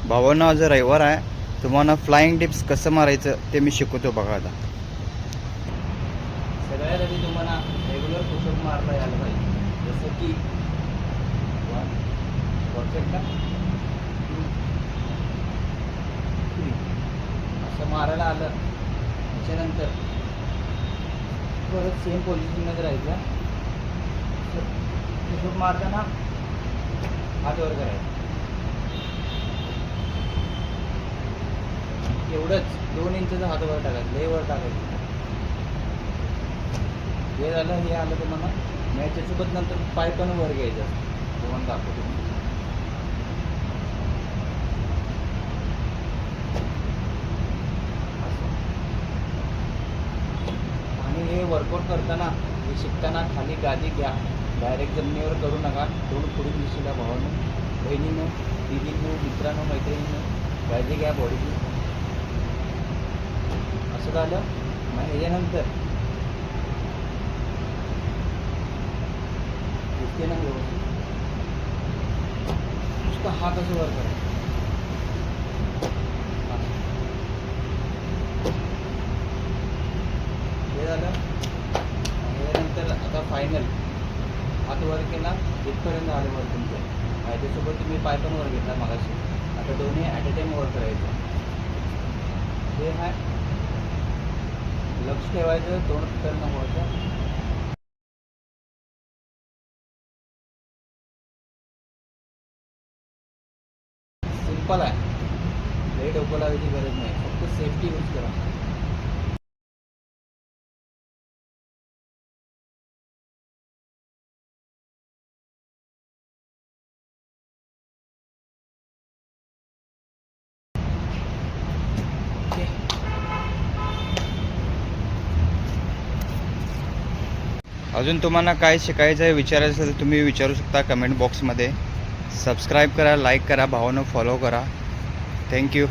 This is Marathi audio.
भावांनो, आज रविवार आहे. तुम्हाला फ्लाइंग टिप्स कसं मारायचं ते मी शिकवतो बघा. आता सगळ्यात आधी तुम्हाला रेग्युलर पुशअप मारता यायला पाहिजे. जसं की परफेक्ट का असं मारायला आलं त्याच्यानंतर परत सेम पोझिशनमध्ये राहायचं. पुशअप मारताना हात वर करायचा. एवढंच 2 इंचचा हात वर टाकायचं, लय वर टाकायचं. हे झालं. हे आलं तुम्हाला मॅचसोबत नंतर पाय पण वर घ्यायचं तुम्हाला दाखवतो. आणि हे वर्कआउट करताना हे शिकताना खाली गादी घ्या. डायरेक्ट जमिनीवर करू नका. थोडं पुढे दिसेल भावानं, बहिणीनं, दिदीनं, मित्रांनो, मैत्रिणीनं गादी घ्या बॉडीची. असं झालं. मग ह्याच्यानंतर दिसते ना व्यवस्थित. नुसतं हात असं वर करा. हे झालं. ह्याच्यानंतर आता फायनल हात वर केला इथपर्यंत आले वर तुमच्या. त्याच्यासोबत तुम्ही पाय पण वर घेतला मागाशी. आता दोन्ही ॲट अ टाईम वर करायचं. हे आहे. लक्ष ठेवायचं, तोंड करणं व्हायचं. सिंपल आहे. लई डोकं लावायची गरज नाही. फक्त सेफ्टी यूज करा. अजून तुम्हाला काय शिकायचं आहे, विचारायचं असेल तर तुम्ही विचारू शकता कमेंट बॉक्समध्ये. सबस्क्राईब करा, लाईक करा, भावांनो फॉलो करा. थँक्यू.